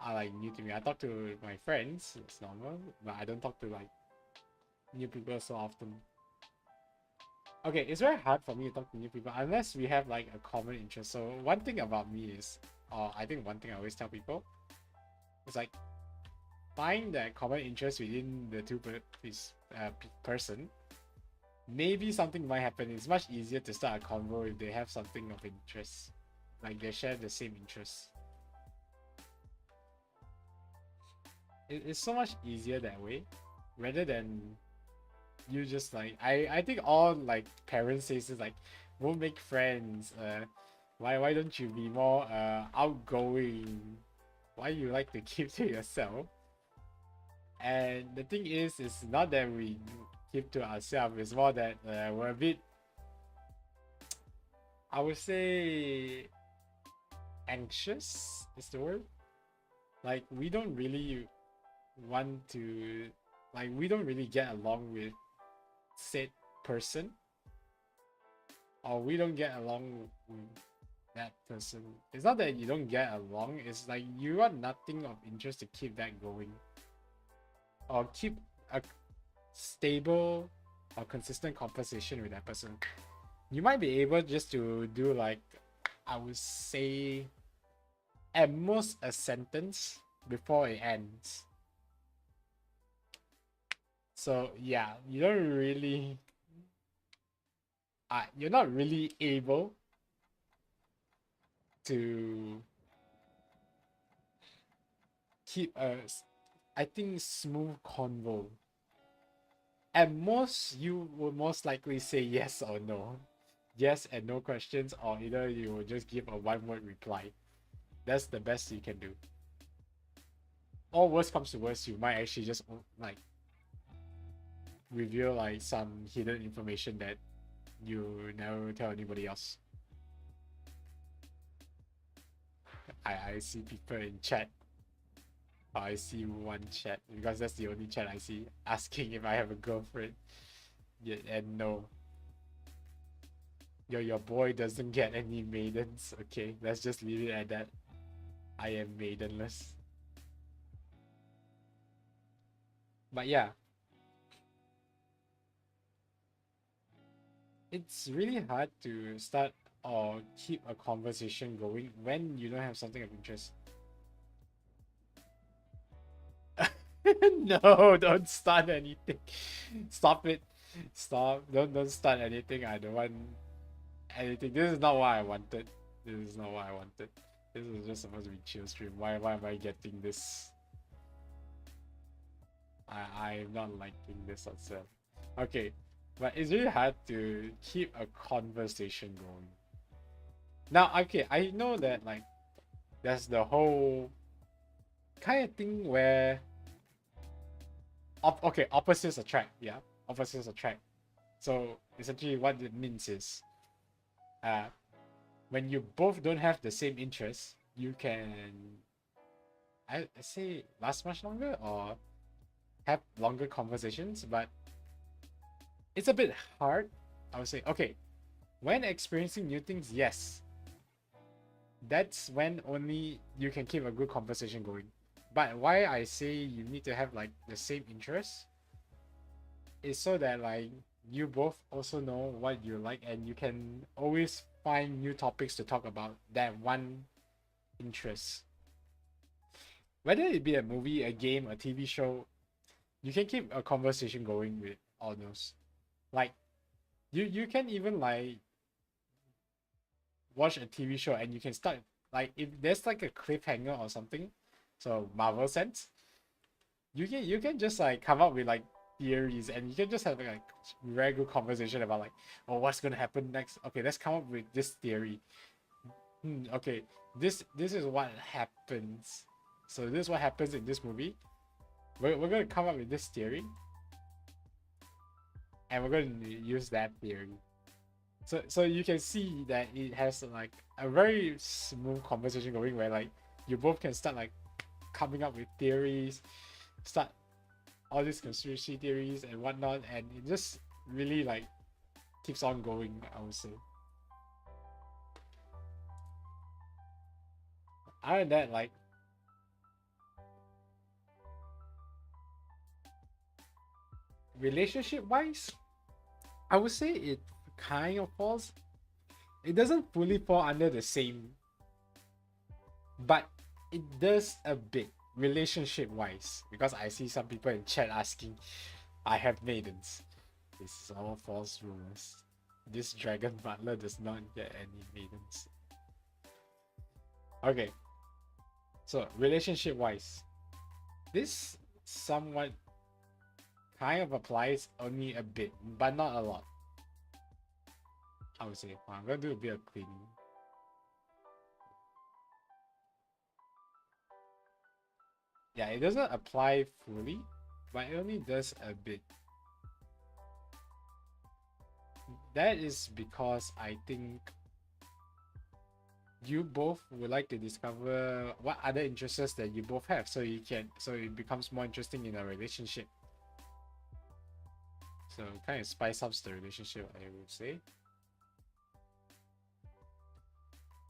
are like new to me. I talk to my friends, it's normal, but I don't talk to like new people so often. Okay, it's very hard for me to talk to new people unless we have like a common interest. So one thing about me is, or I think one thing I always tell people is like find that common interest within the person. Maybe something might happen. It's much easier to start a convo if they have something of interest, like they share the same interests. It's so much easier that way, rather than you just like I think all like parents say is like, we'll make friends. Why don't you be more outgoing? Why you like to keep to yourself? And the thing is, it's not that we keep to ourselves. It's more that we're a bit, I would say, anxious is the word. Like we don't really want to, like we don't really get along with said person, or we don't get along with that person. It's not that you don't get along, it's like you got nothing of interest to keep that going, or keep a stable or consistent conversation with that person. You might be able just to do like, I would say, at most a sentence before it ends. So yeah, you don't really you're not really able to keep a, I think, smooth convo. At most, you will most likely say yes or no. Yes and no questions, or either you will just give a one word reply. That's the best you can do. Or worst comes to worst, you might actually just like reveal like some hidden information that you never tell anybody else. I see people in chat. I see one chat because that's the only chat I see asking if I have a girlfriend. Yeah, and no. Your boy doesn't get any maidens. Okay, let's just leave it at that. I am maidenless. But yeah, it's really hard to start or keep a conversation going when you don't have something of interest. No, don't start anything. Stop it. Stop. Don't start anything. I don't want anything. This is not what I wanted. This is not what I wanted. This is just supposed to be chill stream. Why am I getting this? I'm not liking this itself. Okay. But it's really hard to keep a conversation going. Now, okay, I know that like there's the whole kind of thing where okay, opposites attract, yeah. Opposites attract. So essentially what it means is when you both don't have the same interests, you can I say last much longer or have longer conversations, but it's a bit hard. I would say, okay, when experiencing new things, yes, that's when only you can keep a good conversation going. But why I say you need to have like the same interests is so that like you both also know what you like and you can always find new topics to talk about that one interest. Whether it be a movie, a game, a TV show, you can keep a conversation going with all those. Like you can even like watch a TV show and you can start like if there's like a cliffhanger or something, so Marvel sense, you can just like come up with like theories and you can just have like regular conversation about like, oh, what's gonna happen next. Okay, let's come up with this theory. Okay, this is what happens. So this is what happens in this movie. We're gonna come up with this theory, and we're going to use that theory. So you can see that it has like a very smooth conversation going where like you both can start like coming up with theories, start all these conspiracy theories and whatnot, and it just really like keeps on going, I would say. Other than that, like relationship wise, I would say it kind of falls. It doesn't fully fall under the same, but it does a bit relationship wise, because I see some people in chat asking, I have maidens. This is all false rumors. This dragon butler does not get any maidens. Okay, so relationship wise, this somewhat kind of applies only a bit, but not a lot. I would say, I'm gonna do a bit of cleaning. Yeah, it doesn't apply fully, but it only does a bit. That is because I think you both would like to discover what other interests that you both have, so it becomes more interesting in a relationship. So kind of spice up the relationship, I would say.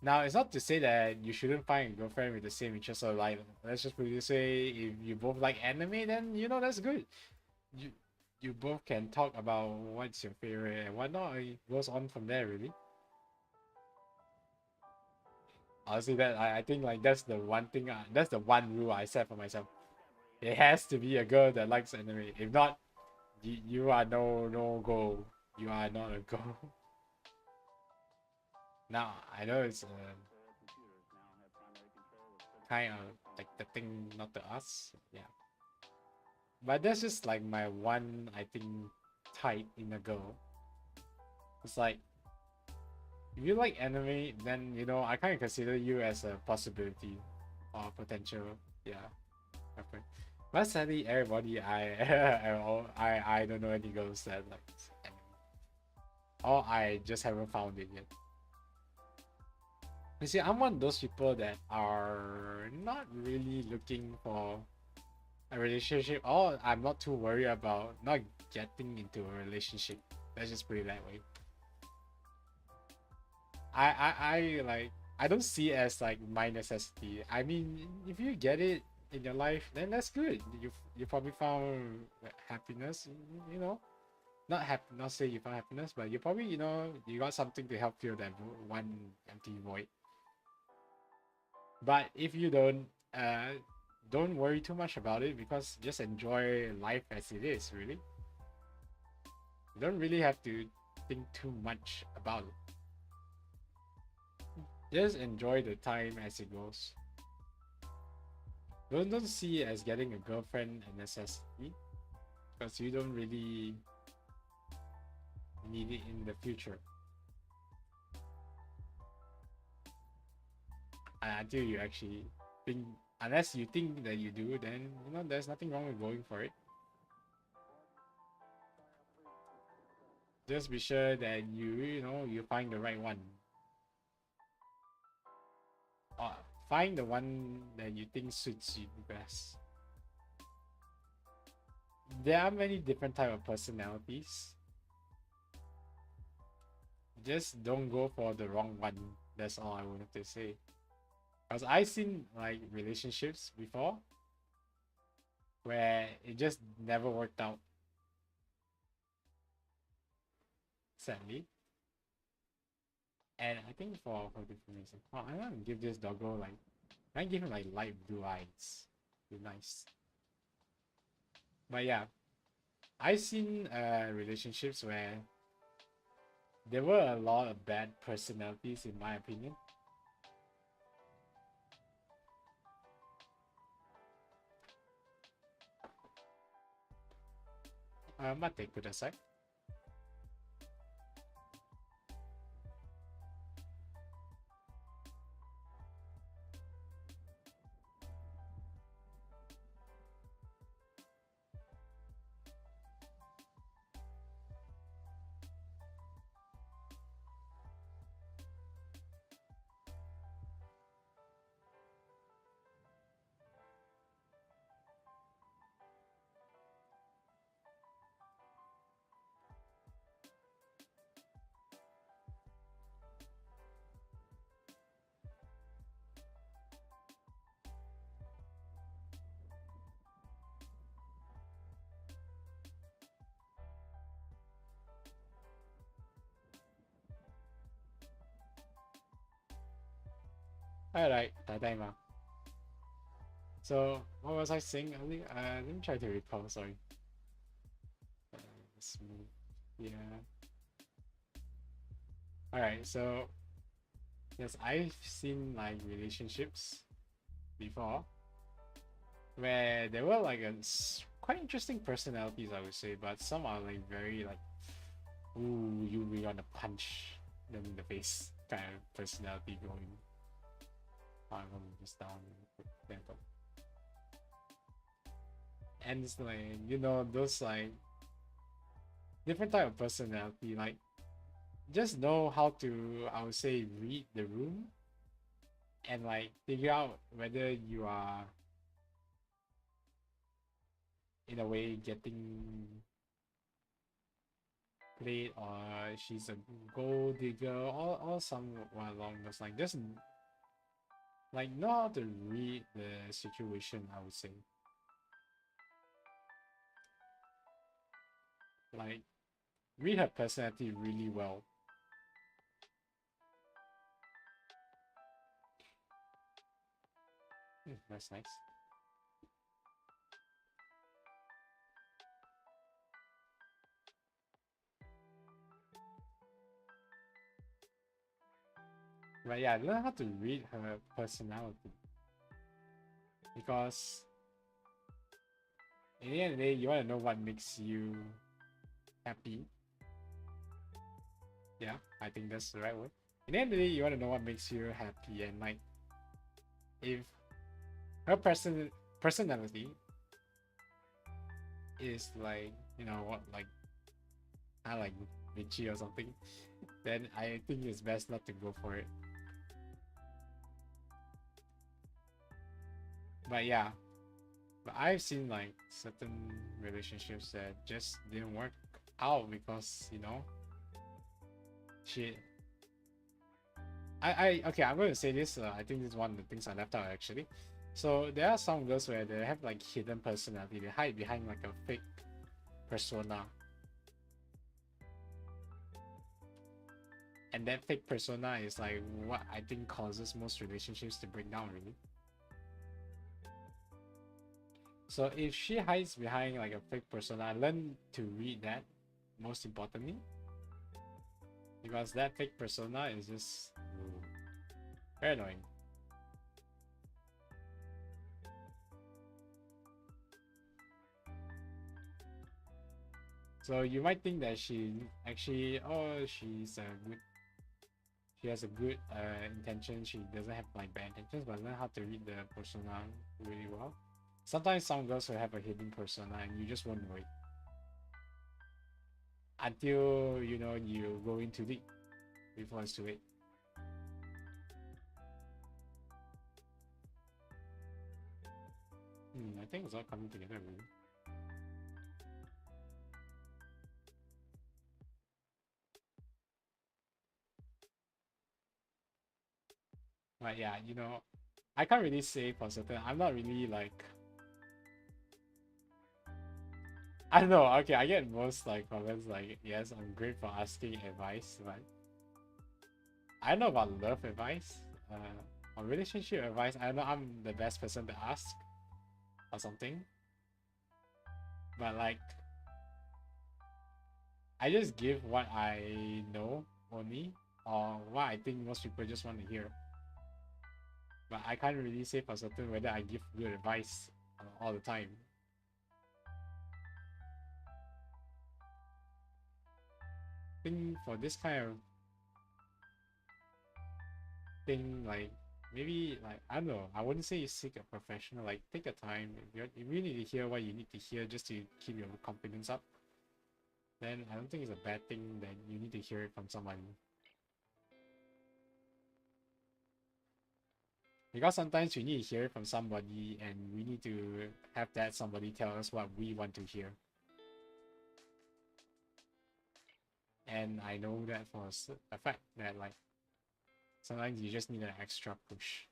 Now, it's not to say that you shouldn't find a girlfriend with the same interests. So like, let's just put it this way: if you both like anime, then that's good. You both can talk about what's your favorite and whatnot. It goes on from there, really. Honestly, that I think like that's the one thing. That's the one rule I set for myself. It has to be a girl that likes anime. If not, you are no go. You are not a go. Now I know it's kind of like the thing not to us, yeah. But that's just like my one, I think, type in a girl. It's like If you like anime, then you know I kind of consider you as a possibility or potential. Yeah, okay. But sadly, everybody I don't know any girls that like anime, or I just haven't found it yet. You see, I'm one of those people that are not really looking for a relationship, or I'm not too worried about not getting into a relationship. Let's just put it that way. I like I don't see it as like my necessity. I mean, if you get it in your life, then that's good. You probably found happiness. You know, not say you found happiness, but you probably you got something to help fill that one empty void. But if you don't worry too much about it, because just enjoy life as it is. Really, you don't really have to think too much about it. Just enjoy the time as it goes. Don't see it as getting a girlfriend a necessity, because you don't really need it in the future. Until you actually think, unless you think that you do, then there's nothing wrong with going for it. Just be sure that you find the right one. Find the one that you think suits you best. There are many different type of personalities. Just don't go for the wrong one. That's all I wanted to say. Because I've seen like relationships before where it just never worked out. Sadly. And I think for different reasons. Oh, I'm gonna give this doggo like I give him like light blue eyes. Be nice. But yeah. I've seen relationships where there were a lot of bad personalities in my opinion. Mate kudasai. Alright, tadaima. So what was I saying earlier? Let me try to recall. Sorry. Let's move. Yeah. All right. So yes, I've seen like relationships before where there were like quite interesting personalities, I would say, but some are like very like, ooh, you really want to punch them in the face kind of personality going. I'm just down. And it's like those like different type of personality, like just know how to, I would say, read the room and like figure out whether you are in a way getting played or she's a gold digger or somewhat along those lines. Just like know how to read the situation, I would say. Like read her personality really well. That's nice. But yeah, learn how to read her personality, because in the end of the day, you want to know what makes you happy. Yeah, I think that's the right word. In the end of the day, you want to know what makes you happy, and like if her personality is like, you know what, like kind of like bitchy or something, then I think it's best not to go for it. But yeah, but I've seen like certain relationships that just didn't work out because, you know, she okay, I'm going to say this. I think this is one of the things I left out actually. So there are some girls where they have like hidden personality. They hide behind like a fake persona, and that fake persona is like what I think causes most relationships to break down. Really. So if she hides behind like a fake persona, I learned to read that most importantly, because that fake persona is just very annoying. So you might think that she actually, oh, she has a good intention. She doesn't have like bad intentions, but learn how to read the persona really well. Sometimes some girls will have a hidden persona, and you just won't know it until you know you go into deep before it's too late. I think it's all coming together really. But yeah, you know, I can't really say for certain. I'm not really like, I don't know. Okay, I get most like comments like, yes, I'm great for asking advice, but I don't know about love advice. Or relationship advice, I don't know I'm the best person to ask or something. But like, I just give what I know only, or what I think most people just want to hear. But I can't really say for certain whether I give good advice all the time. I think for this kind of thing, like maybe like I don't know, I wouldn't say you seek a professional. Like take a time. If you really need to hear what you need to hear just to keep your confidence up, then I don't think it's a bad thing that you need to hear it from someone. Because sometimes we need to hear it from somebody, and we need to have that somebody tell us what we want to hear. And I know that for a fact that like sometimes you just need an extra push.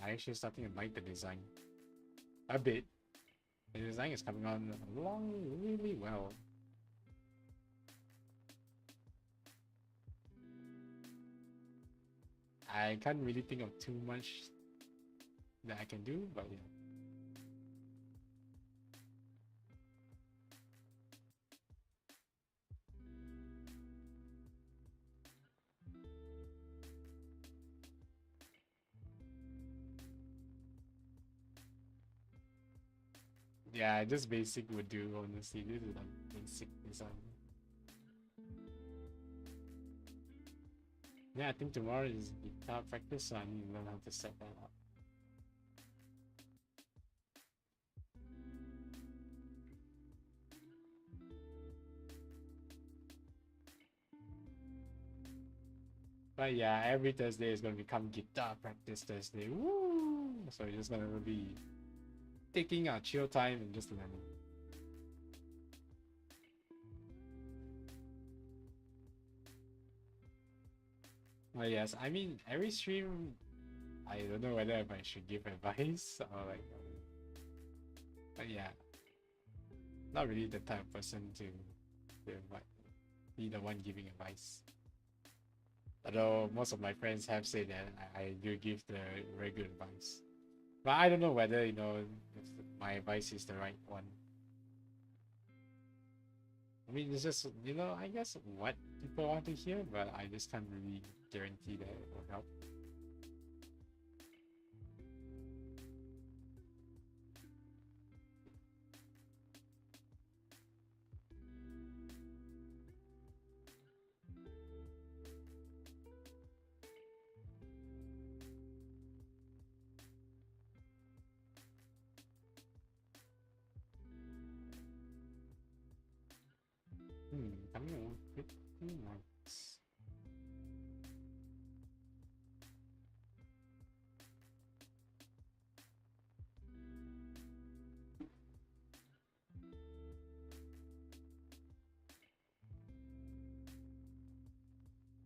I actually starting to like the design a bit. The design is coming on along really well. I can't really think of too much that I can do, but yeah. Yeah, just basic would do, honestly. This is like basic design. Yeah, I think tomorrow is guitar practice, so I need to learn how to set that up. But yeah, every Thursday is gonna become guitar practice Thursday. Woo! So you're just gonna be taking our chill time and just learning. But yes, I mean every stream, I don't know whether if I should give advice or like, but yeah, not really the type of person to like, be the one giving advice. Although most of my friends have said that I do give the very good advice. But I don't know whether, you know, if my advice is the right one. I mean, it's just, you know, I guess what people want to hear, but I just can't really guarantee that it will help. Coming on 15 months.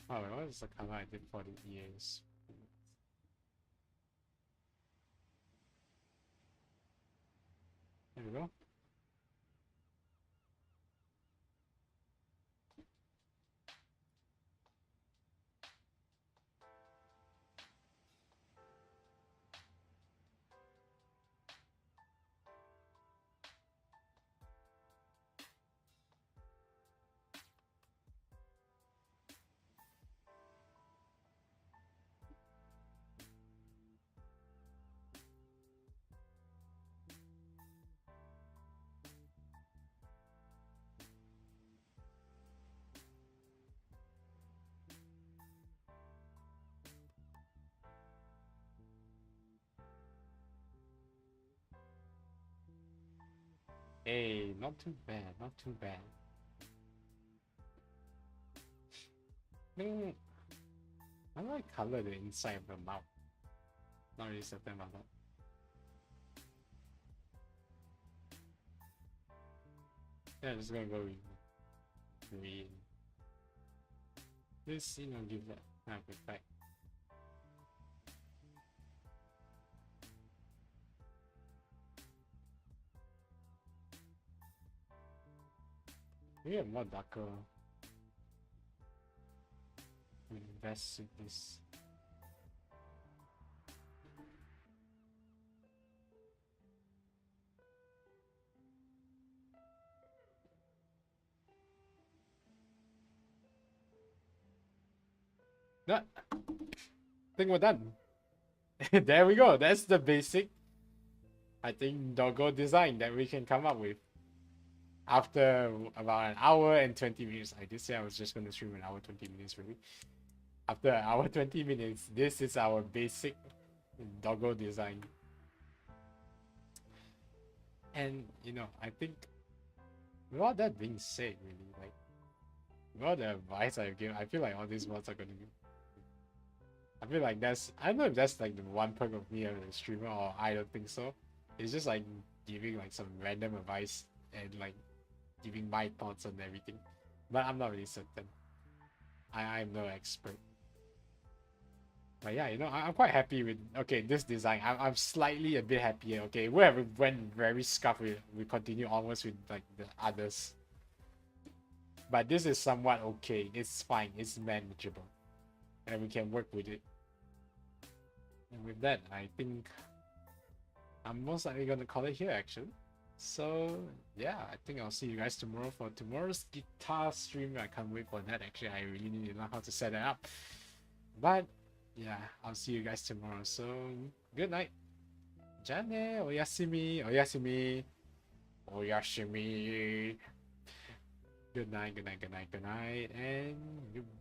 Oh, what is the color I did for the ears? There we go. Hey, not too bad, not too bad. I like color the inside of the mouth. Not really certain about that. Yeah, just gonna go with green. This, give that kind of effect. Maybe a more darker. Best suit this. That. I think we're done. There we go. That's the basic, I think, doggo design that we can come up with. After about an hour and 20 minutes. I did say I was just going to stream an hour 20 minutes really. After an hour 20 minutes, this is our basic doggo design. And I think with all that being said, really, like with all the advice I've given, I feel like all these mods are gonna be, I feel like I don't know if that's like the one perk of me as a streamer, or I don't think so. It's just like giving like some random advice and like giving my thoughts on everything. But I'm not really certain. I'm no expert. But yeah, I'm quite happy with this design. I'm slightly a bit happier. Okay, wherever went very scuff, we continue onwards with like the others. But this is somewhat okay. It's fine. It's manageable, and we can work with it. And with that, I think I'm most likely gonna call it here actually. So yeah, I think I'll see you guys tomorrow for tomorrow's guitar stream. I can't wait for that. Actually, I really need to know how to set it up. But yeah, I'll see you guys tomorrow. So good night. Jane, oyasumi, oyasumi, oyasumi. Good night, good night, good night, good night, and goodbye.